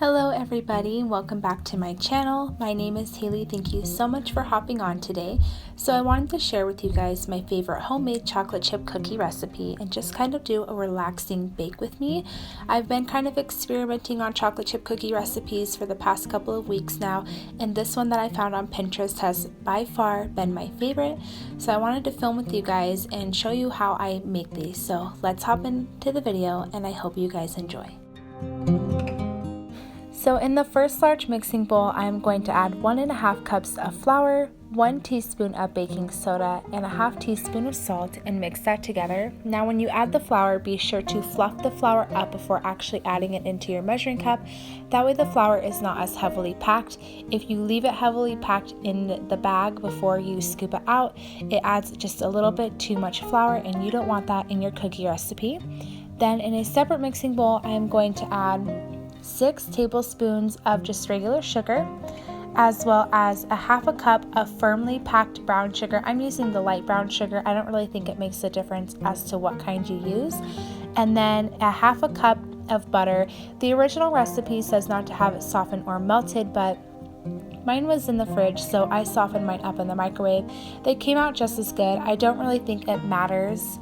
Hello everybody, welcome back to my channel. My name is Hayley. Thank you so much for hopping on today. So I wanted to share with you guys my favorite homemade chocolate chip cookie recipe and just kind of do a relaxing bake with me. I've been kind of experimenting on chocolate chip cookie recipes for the past couple of weeks now, and this one that I found on Pinterest has by far been my favorite. So I wanted to film with you guys and show you how I make these. So let's hop into the video and I hope you guys enjoy. So in the first large mixing bowl, I am going to add 1.5 cups of flour, 1 teaspoon of baking soda, and a half teaspoon of salt, and mix that together. Now when you add the flour, be sure to fluff the flour up before actually adding it into your measuring cup. That way the flour is not as heavily packed. If you leave it heavily packed in the bag before you scoop it out, it adds just a little bit too much flour, and you don't want that in your cookie recipe. Then in a separate mixing bowl, I am going to add 6 tablespoons of just regular sugar, as well as a half a cup of firmly packed brown sugar. I'm using the light brown sugar. I don't really think it makes a difference as to what kind you use. And then a half a cup of butter. The original recipe says not to have it softened or melted, but mine was in the fridge, so I softened mine up in the microwave. They came out just as good. I don't really think it matters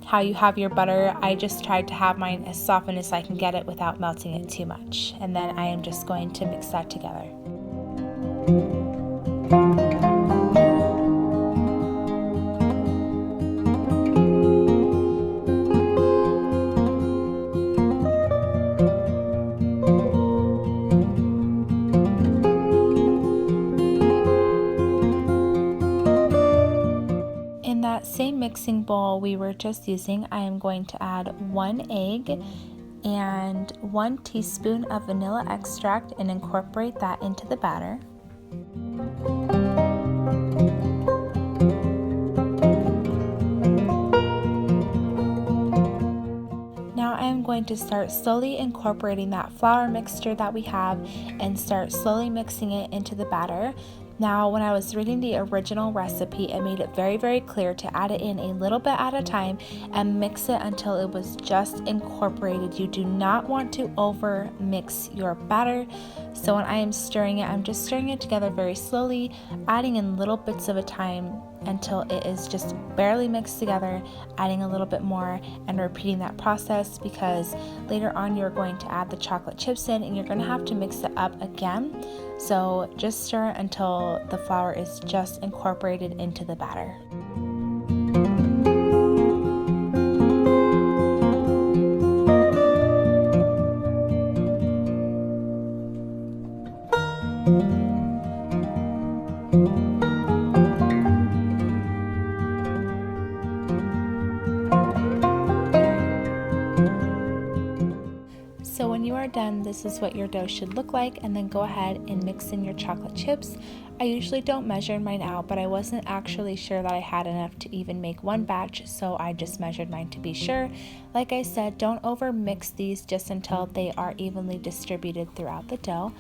how you have your butter. I just tried to have mine as softened as I can get it without melting it too much. And then I am just going to mix that together. Same mixing bowl we were just using, I am going to add 1 egg and 1 teaspoon of vanilla extract and incorporate that into the batter. Now I am going to start slowly incorporating that flour mixture that we have and start slowly mixing it into the batter. Now, when I was reading the original recipe, it made it very, very clear to add it in a little bit at a time and mix it until it was just incorporated. You do not want to over mix your batter. So when I am stirring it, I'm just stirring it together very slowly, adding in little bits of a time until it is just barely mixed together, adding a little bit more and repeating that process, because later on you're going to add the chocolate chips in and you're going to have to mix it up again. So just stir it until the flour is just incorporated into the batter. So when you are done, this is what your dough should look like, and then go ahead and mix in your chocolate chips. I usually don't measure mine out, but I wasn't actually sure that I had enough to even make one batch, so I just measured mine to be sure. Like I said, don't over mix these, just until they are evenly distributed throughout the dough.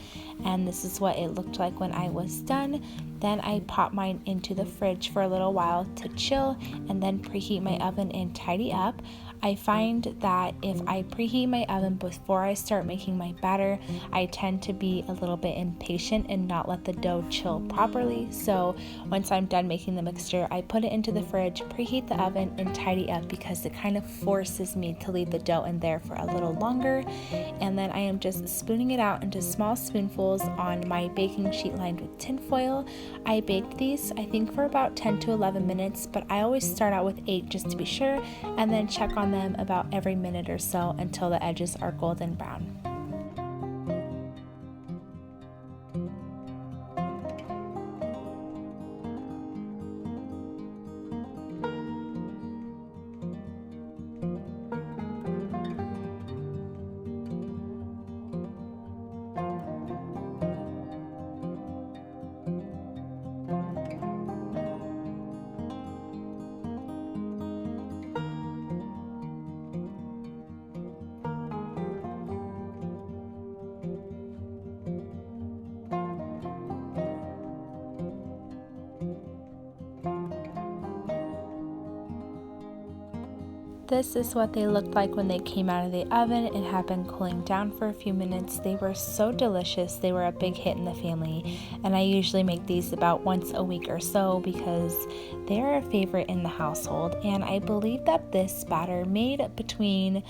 And this is what it looked like when I was done. Then I pop mine into the fridge for a little while to chill and then preheat my oven and tidy up. I find that if I preheat my oven before I start making my batter, I tend to be a little bit impatient and not let the dough chill properly. So once I'm done making the mixture, I put it into the fridge, preheat the oven, and tidy up, because it kind of forces me to leave the dough in there for a little longer. And then I am just spooning it out into small spoonfuls on my baking sheet lined with tin foil. I baked these, I think, for about 10 to 11 minutes, but I always start out with 8 just to be sure, and then check on them about every minute or so until the edges are golden brown. This is what they looked like when they came out of the oven and had been cooling down for a few minutes. They were so delicious. They were a big hit in the family, and I usually make these about once a week or so because they're a favorite in the household. And I believe that this batter made between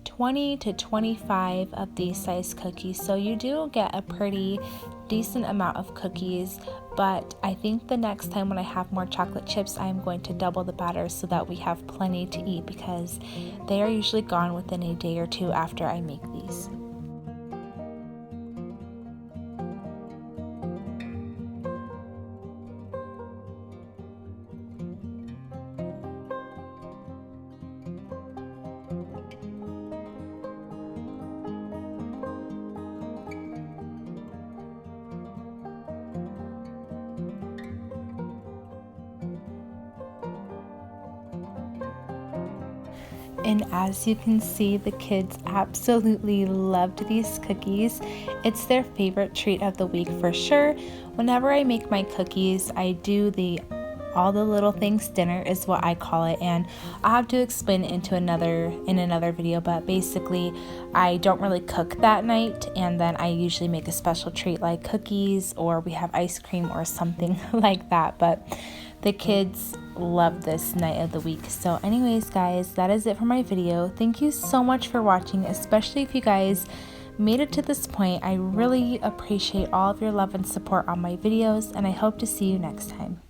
20 to 25 of these size cookies, so you do get a pretty decent amount of cookies. But I think the next time when I have more chocolate chips, I'm going to double the batter so that we have plenty to eat, because they are usually gone within a day or two after I make these. And as you can see, the kids absolutely loved these cookies. It's their favorite treat of the week for sure. Whenever I make my cookies, I do all the little things dinner is what I call it, and I'll have to explain it in another video, but basically I don't really cook that night, and then I usually make a special treat like cookies, or we have ice cream or something like that. But the kids love this night of the week. So anyways, guys, that is it for my video. Thank you so much for watching, especially if you guys made it to this point. I really appreciate all of your love and support on my videos, and I hope to see you next time.